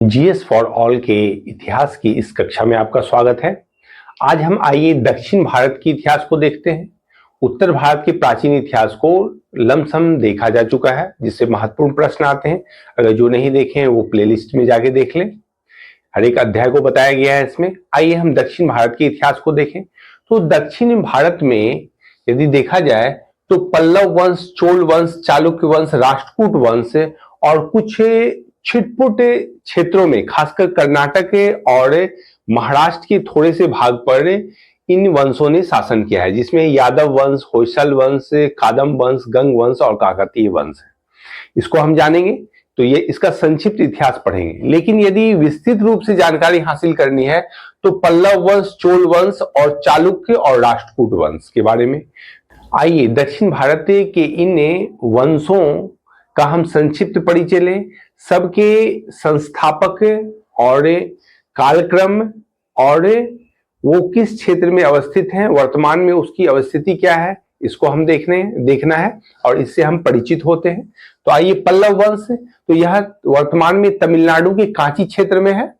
GS for all के इतिहास की इस कक्षा में आपका स्वागत है। आज हम आइए दक्षिण भारत के इतिहास को देखते हैं। उत्तर भारत के प्राचीन इतिहास को लमसम देखा जा चुका है, जिससे महत्वपूर्ण प्रश्न आते हैं। अगर जो नहीं देखे हैं वो प्लेलिस्ट में जाके देख लें, हर एक अध्याय को बताया गया है इसमें। आइए हम दक्षिण भारत के इतिहास को देखें। तो दक्षिण भारत में यदि देखा जाए तो पल्लव वंश, चोल वंश, चालुक्य वंश, राष्ट्रकूट वंश और कुछ छिटपुट क्षेत्रों में, खासकर कर्नाटक और महाराष्ट्र के थोड़े से भाग पर इन वंशों ने शासन किया है, जिसमें यादव वंश, होयसल वंश, कादम वंश, गंग वंश और काकतीय वंश है। इसको हम जानेंगे, तो ये इसका संक्षिप्त इतिहास पढ़ेंगे। लेकिन यदि विस्तृत रूप से जानकारी हासिल करनी है तो पल्लव वंश, चोल वंश और चालुक्य और राष्ट्रकूट वंश के बारे में। आइए दक्षिण भारत के इन वंशों का हम संक्षिप्त परिचय लें। सबके संस्थापक और कालक्रम और वो किस क्षेत्र में अवस्थित हैं, वर्तमान में उसकी अवस्थिति क्या है, इसको हम देखना है और इससे हम परिचित होते हैं। तो आइए पल्लव वंश, तो यह वर्तमान में तमिलनाडु के कांची क्षेत्र में है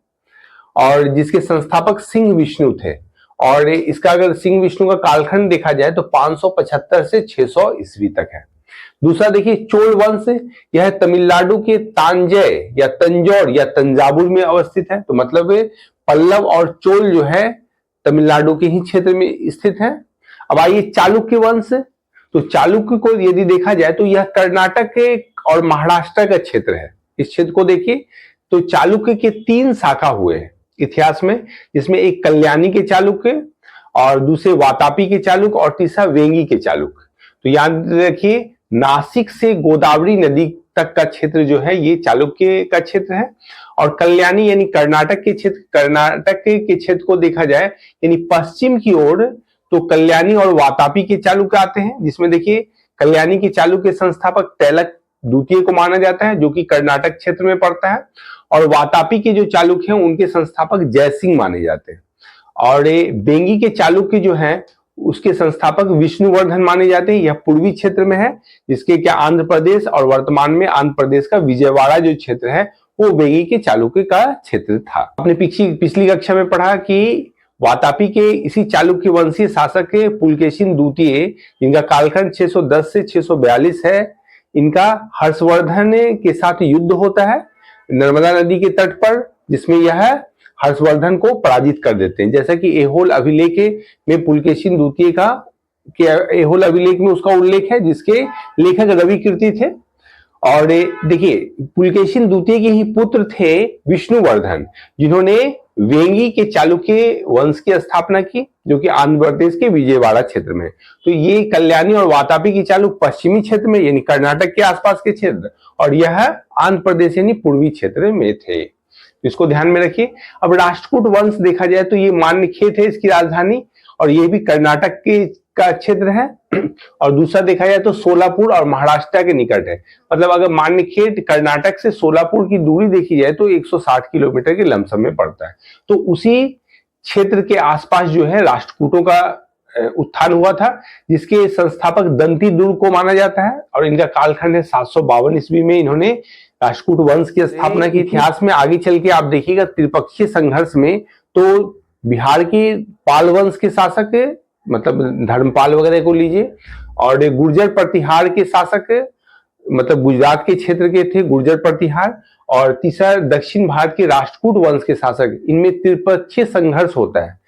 और जिसके संस्थापक सिंह विष्णु थे। और इसका अगर सिंह विष्णु का कालखंड देखा जाए तो 575 से 600 ईस्वी तक है। दूसरा देखिए चोल वंश, यह तमिलनाडु के तांजय या तंजौर या तंजावुर में अवस्थित है। तो मतलब पल्लव और चोल जो है तमिलनाडु के ही क्षेत्र में स्थित है। अब आइए चालुक्य वंश, तो चालुक्य को यदि देखा जाए तो यह कर्नाटक के और महाराष्ट्र का क्षेत्र है। इस क्षेत्र को देखिए तो चालुक्य के 3 शाखा हुए हैं इतिहास में, जिसमें एक कल्याणी के चालुक्य और दूसरे वातापी के चालुक्य और तीसरा वेंगी के चालुक्य। तो याद रखिए नासिक से गोदावरी नदी तक का क्षेत्र जो है ये चालुक्य का क्षेत्र है। और कल्याणी यानी कर्नाटक के क्षेत्र को देखा जाए यानी पश्चिम की ओर, तो कल्याणी और वातापी के चालुक्य आते हैं, जिसमें देखिए कल्याणी के चालुक्य के संस्थापक तैलक द्वितीय को माना जाता है, जो कि कर्नाटक क्षेत्र में पड़ता है। और वातापी के जो चालुक्य हैं उनके संस्थापक जयसिंह माने जाते हैं। और बेंगी के चालुक्य जो हैं उसके संस्थापक विष्णुवर्धन माने जाते हैं। यह पूर्वी क्षेत्र में है, जिसके क्या आंध्र प्रदेश और वर्तमान में आंध्र प्रदेश का विजयवाड़ा जो क्षेत्र है वो बेंगी के चालुक्य का क्षेत्र था। आपने पिछली कक्षा में पढ़ा कि वातापी के इसी चालुक्य वंशीय शासक पुलकेशिन द्वितीय, जिनका कालखंड 610 से 642 है, इनका हर्षवर्धन के साथ युद्ध होता है नर्मदा नदी के तट पर, जिसमें यह हर्षवर्धन को पराजित कर देते हैं। जैसा कि एहोल अभिलेख में पुलकेशिन द्वितीय का एहोल अभिलेख में उसका उल्लेख है, जिसके लेखक रवि कीर्ति थे। और देखिए पुलकेशिन द्वितीय के ही पुत्र थे विष्णुवर्धन, जिन्होंने वेंगी के चालुक्य वंश की स्थापना की, जो कि आंध्र प्रदेश के विजयवाड़ा क्षेत्र में। तो ये कल्याणी और वातापी की चालुक्य पश्चिमी क्षेत्र में यानी कर्नाटक के आसपास के क्षेत्र, और यह आंध्र प्रदेश यानी पूर्वी क्षेत्र में थे। इसको ध्यान में रखिए। अब राष्ट्रकूट वंश देखा जाए तो ये मान्यखेत है इसकी राजधानी, और ये भी कर्नाटक के का क्षेत्र है। और दूसरा देखा जाए तो सोलापुर और महाराष्ट्र के निकट है। मतलब अगर मान्यखेत कर्नाटक से सोलापुर की दूरी देखी जाए तो 160 किलोमीटर के लमसम में पड़ता है। तो उसी क्षेत्र के आसपास जो है राष्ट्रकूटों का उत्थान हुआ था, जिसके संस्थापक दंती दुर्ग को माना जाता है। और इनका कालखंड है 752 ईस्वी में इन्होंने राष्ट्रकूट वंश की स्थापना की। इतिहास में आगे चल के आप देखिएगा त्रिपक्षीय संघर्ष में तो बिहार के पाल वंश के शासक, मतलब धर्मपाल वगैरह को लीजिए, और गुर्जर प्रतिहार के शासक, मतलब गुजरात के क्षेत्र के थे गुर्जर प्रतिहार, और तीसरा दक्षिण भारत के राष्ट्रकूट वंश के शासक। इनमें त्रिपक्षीय संघर्ष होता है।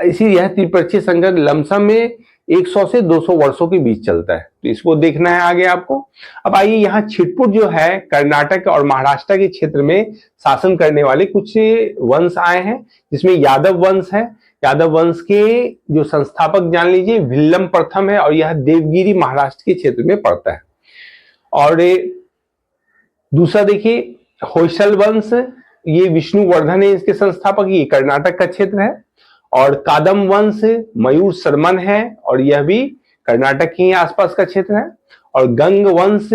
इसी यह त्रिपक्षीय संघर्ष लमसम में 100 से 200 वर्षों के बीच चलता है। तो इसको देखना है आगे आपको। अब आइए यहाँ छिटपुट जो है कर्नाटक और महाराष्ट्र के क्षेत्र में शासन करने वाले कुछ वंश आए हैं, जिसमें यादव वंश है। यादव वंश के जो संस्थापक जान लीजिए विल्लम प्रथम है, और यह देवगिरी महाराष्ट्र के क्षेत्र में पड़ता है। और दूसरा देखिए होयसल वंश, ये विष्णुवर्धन है इसके संस्थापक, ये कर्नाटक का क्षेत्र है। और कादम वंश मयूर शर्मन है, और यह भी कर्नाटक के आसपास का क्षेत्र है। और गंग वंश,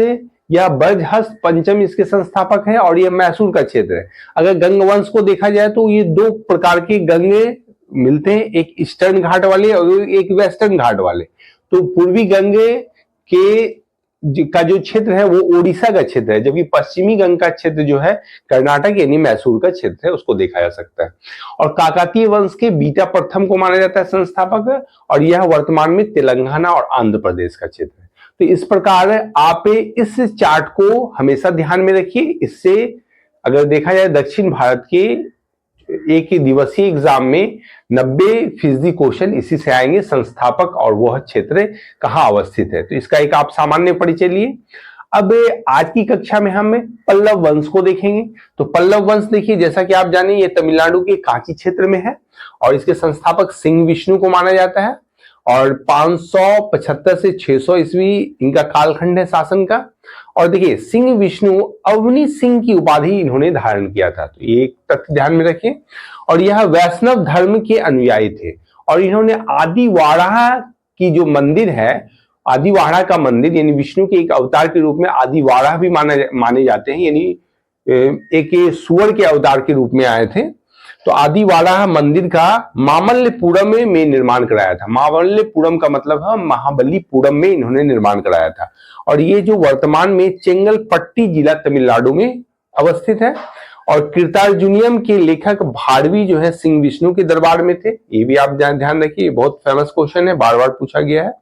यह ब्रजहस्त पंचम इसके संस्थापक है, और यह मैसूर का क्षेत्र है। अगर गंग वंश को देखा जाए तो ये 2 प्रकार के गंगे मिलते हैं, एक ईस्टर्न घाट वाले और एक वेस्टर्न घाट वाले। तो पूर्वी गंगे के का जो क्षेत्र है वो ओडिशा का क्षेत्र है, जबकि पश्चिमी गंग का क्षेत्र जो है कर्नाटक यानी मैसूर का क्षेत्र है, उसको देखा जा सकता है। और काकतीय वंश के बीटा प्रथम को माना जाता है संस्थापक, और यह वर्तमान में तेलंगाना और आंध्र प्रदेश का क्षेत्र है। तो इस प्रकार आप इस चार्ट को हमेशा ध्यान में रखिए। इससे अगर देखा जाए दक्षिण भारत के एक दिवसीय एग्जाम में 90% क्वेश्चन इसी से आएंगे, संस्थापक और वह क्षेत्र कहाँ अवस्थित है। तो इसका एक आप सामान्य परिचय लिए। अब आज की कक्षा में हम पल्लव वंश को देखेंगे। तो पल्लव वंश देखिए, जैसा कि आप जानिए ये तमिलनाडु के कांची क्षेत्र में है और इसके संस्थापक सिंह विष्णु को माना जाता है। और 575 से 600 ईस्वी इनका कालखंड है शासन का। और देखिए सिंह विष्णु अवनी सिंह की उपाधि इन्होंने धारण किया था, तो ये एक तथ्य ध्यान में रखिए। और यह वैष्णव धर्म के अनुयायी थे और इन्होंने आदिवाड़ा की जो मंदिर है, आदिवाड़ा का मंदिर यानी विष्णु के एक अवतार के रूप में आदिवाड़ा भी माने जाते हैं, यानी एक सुअर के अवतार के रूप में आए थे। तो आदिवाड़ा मंदिर का मामल्लपुरम में निर्माण कराया था। मामल्लपुरम का मतलब है महाबलीपुरम में इन्होंने निर्माण कराया था। और ये जो वर्तमान में चेंगलपट्टी जिला तमिलनाडु में अवस्थित है। और कीर्तार्जुनियम के लेखक भारवी जो है सिंह विष्णु के दरबार में थे। ये भी आप ध्यान रखिए, बहुत फेमस क्वेश्चन है, बार बार पूछा गया है।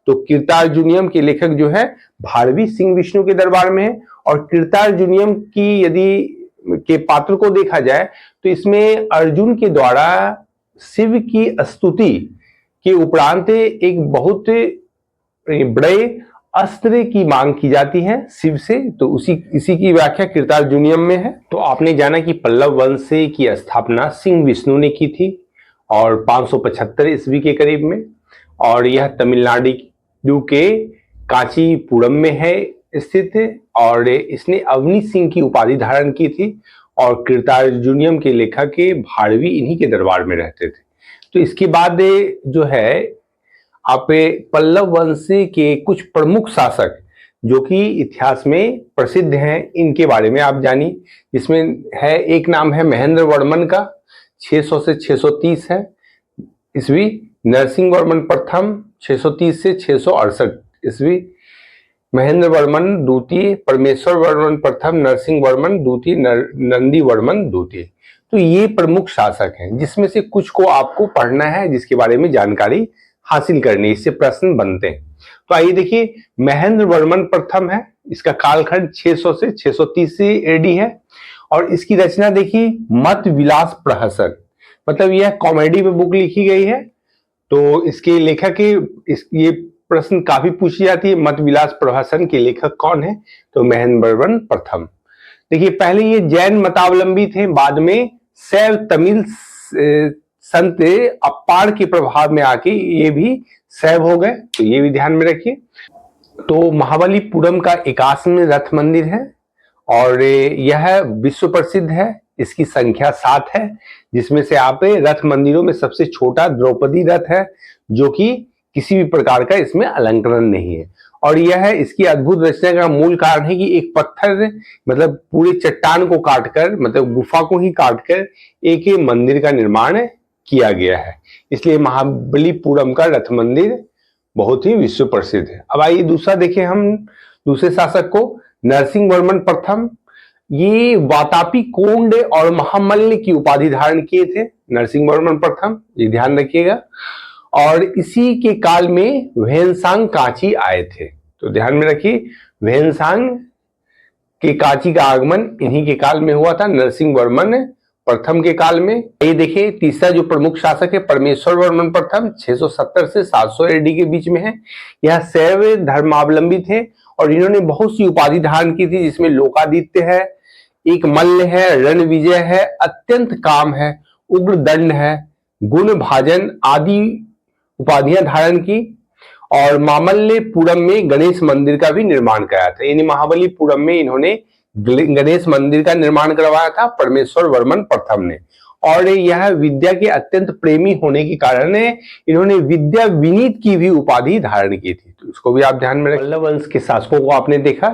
तो कीर्तार्जुनियम के लेखक जो है भारवी सिंह विष्णु के दरबार में है। और कीर्तार्जुनियम की यदि के पात्र को देखा जाए तो इसमें अर्जुन के द्वारा शिव की स्तुति के उपरांत एक बहुत बड़े अस्त्र की मांग की जाती है शिव से, तो इसी की व्याख्या कीर्तार्जुनियम में है। तो आपने जाना कि पल्लव वंश की स्थापना सिंह विष्णु ने की थी और 575 ईस्वी के करीब में। और यह तमिलनाडु के कांचीपुरम में है स्थित है और इसने अवनी सिंह की उपाधि धारण की थी। और कीर्तार्जुनियम के लेखक के भारवी इन्हीं के दरबार में रहते थे। तो इसके बाद जो है आप पल्लव वंश के कुछ प्रमुख शासक जो कि इतिहास में प्रसिद्ध हैं इनके बारे में आप जानिए। इसमें है, एक नाम है महेंद्र वर्मन का, 600 से 630 है ईस्वी। नरसिंह वर्मन प्रथम 630 से 668 ईस्वी। महेंद्र वर्मन द्वितीय, परमेश्वर वर्मन प्रथम, नरसिंह वर्मन द्वितीय, नंदी वर्मन द्वितीय। तो ये प्रमुख शासक हैं जिसमें से कुछ को आपको पढ़ना है, जिसके बारे में जानकारी हासिल करनी, इससे प्रश्न बनते हैं। तो आइए देखिए, महेंद्र वर्मन प्रथम है, इसका कालखंड 600 से 630 एडी है। और इसकी रचना देखिए मत विलास प्रहसन, मतलब यह कॉमेडी में बुक लिखी गई है। तो इसके लेखक ये प्रश्न काफी पूछी जाती है, मत विलास प्रहसन के लेखक कौन है? तो महेंद्र वर्मन प्रथम। देखिए पहले ये जैन मतावलंबी थे, बाद में शैव तमिल संत अप्पाड़ के प्रभाव में आके ये भी शैव हो गए, तो ये भी ध्यान में रखिए। तो महाबलीपुरम का 81 रथ मंदिर है और यह विश्व प्रसिद्ध है। इसकी संख्या 7 है, जिसमें से आप रथ मंदिरों में सबसे छोटा द्रौपदी रथ है, जो कि किसी भी प्रकार का इसमें अलंकरण नहीं है। और यह है इसकी अद्भुत रचना का मूल कारण है कि एक पत्थर मतलब पूरे चट्टान को काटकर, मतलब गुफा को ही काटकर एक मंदिर का निर्माण किया गया है। इसलिए महाबलीपुरम का रथ मंदिर बहुत ही विश्व प्रसिद्ध है। अब आइए दूसरा देखें हम दूसरे शासक को, नरसिंह वर्मन प्रथम। ये वातापी कोंड और महामल्ल की उपाधि धारण किए थे नरसिंह वर्मन प्रथम, ये ध्यान रखिएगा। और इसी के काल में वैनसांग कांची आए थे, तो ध्यान में रखिए वैनसांग के कांची का आगमन इन्हीं के काल में हुआ था, नरसिंह वर्मन प्रथम के काल में। ये देखिए तीसरा जो प्रमुख शासक है परमेश्वर वर्मन प्रथम, 670 से 700 एडी के बीच में है। यह शैव धर्मावलंबी थे और इन्होंने बहुत सी उपाधि धारण की थी, जिसमें लोकादित्य है, एक मल्ल है, रणविजय है, अत्यंत काम है, उग्र दंड है, गुण भाजन आदि उपाधियां धारण की। और मामल्लपुरम में गणेश मंदिर का भी निर्माण कराया था, यानी महाबलीपुरम में इन्होंने गणेश मंदिर का निर्माण करवाया था परमेश्वर वर्मन प्रथम ने। और यह विद्या के अत्यंत प्रेमी होने के कारण इन्होंने विद्या विनीत की भी उपाधि धारण की थी, तो इसको भी आप ध्यान में रखें। पल्लव वंश के शासकों को आपने देखा,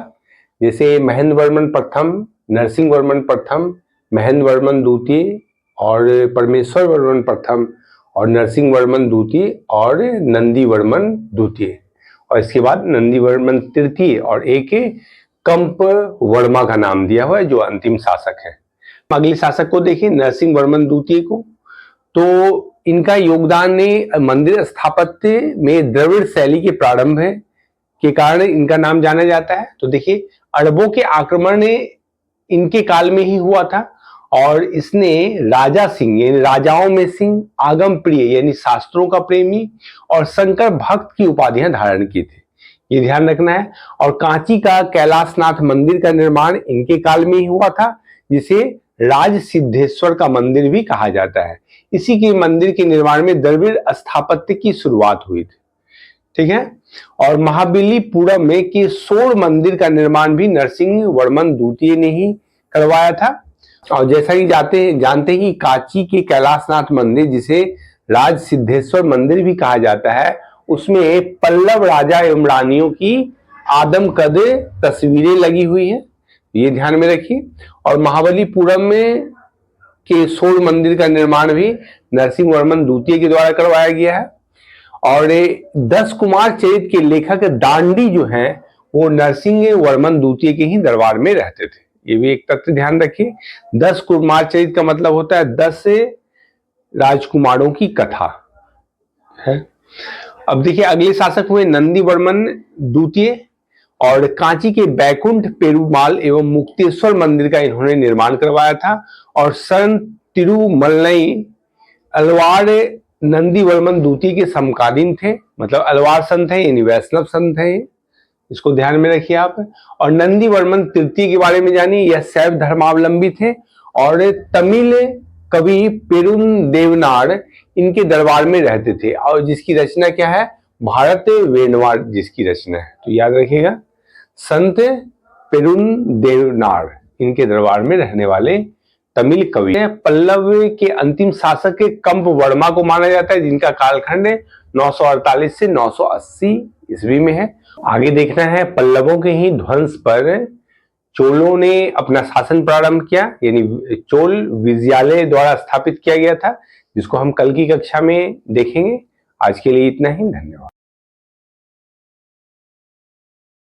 जैसे महेंद्र वर्मन प्रथम, नरसिंह वर्मन प्रथम, महेंद्र वर्मन द्वितीय और परमेश्वर वर्मन प्रथम और नरसिंह वर्मन द्वितीय और नंदी वर्मन द्वितीय। और इसके बाद नंदीवर्मन तृतीय और एक कंप वर्मा का नाम दिया हुआ है जो अंतिम शासक है। अगले शासक को देखिए नरसिंह वर्मन द्वितीय को। तो इनका योगदान ने मंदिर स्थापत्य में द्रविड़ शैली के प्रारंभ के कारण इनका नाम जाना जाता है। तो देखिए अरबों के आक्रमण ने इनके काल में ही हुआ था और इसने राजा सिंह यानी राजाओं में सिंह, आगम प्रिय यानी शास्त्रों का प्रेमी और शंकर भक्त की उपाधियां धारण की थी, ये ध्यान रखना है। और कांची का कैलाशनाथ मंदिर का निर्माण इनके काल में ही हुआ था जिसे राज सिद्धेश्वर का मंदिर भी कहा जाता है। इसी के मंदिर के निर्माण में द्रविड़ स्थापत्य की शुरुआत हुई थी, ठीक है। और महाबलीपुरम में केशोर मंदिर का निर्माण भी नरसिंह वर्मन द्वितीय ने ही करवाया था। और जैसा कि जानते हैं कि कांची के कैलाशनाथ मंदिर जिसे राज सिद्धेश्वर मंदिर भी कहा जाता है उसमें पल्लव राजा एवं रानियों की आदमकद तस्वीरें लगी हुई हैं, ये ध्यान में रखिए। और महाबलीपुरम में केशोर मंदिर का निर्माण भी नरसिंह वर्मन द्वितीय के द्वारा करवाया गया है। और 10 कुमार चरित के लेखक दांडी जो हैं वो नरसिंह वर्मन द्वितीय के ही दरबार में रहते थे, ये भी एक तथ्य ध्यान रखिए। 10 कुमार चरित का मतलब होता है 10 राजकुमारों की कथा है। अब देखिए अगले शासक हुए नंदी वर्मन द्वितीय और कांची के बैकुंठ पेरुमाल एवं मुक्तेश्वर मंदिर का इन्होंने निर्माण करवाया था। और संत तिरुमलई अलवार नंदी वर्मन द्वितीय के समकालीन थे, मतलब अलवार संत है यानी वैष्णव संत है, इसको ध्यान में रखिए आप। और नंदी वर्मन तृतीय के बारे में जानिए, यह शैव धर्मावलंबी थे और तमिल कवि पेरुदेवनार इनके दरबार में रहते थे और जिसकी रचना क्या है, भारत वेणवार जिसकी रचना है, तो याद रखिएगा संत पेरुदेवनार इनके दरबार में रहने वाले तमिल कवि हैं। पल्लव के अंतिम शासक के कंप वर्मा को माना जाता है जिनका कालखंड 948 से 980 ईस्वी में है। आगे देखना है पल्लवों के ही ध्वंस पर चोलों ने अपना शासन प्रारंभ किया, यानी चोल विजयालय द्वारा स्थापित किया गया था जिसको हम कल की कक्षा में देखेंगे। आज के लिए इतना ही, धन्यवाद।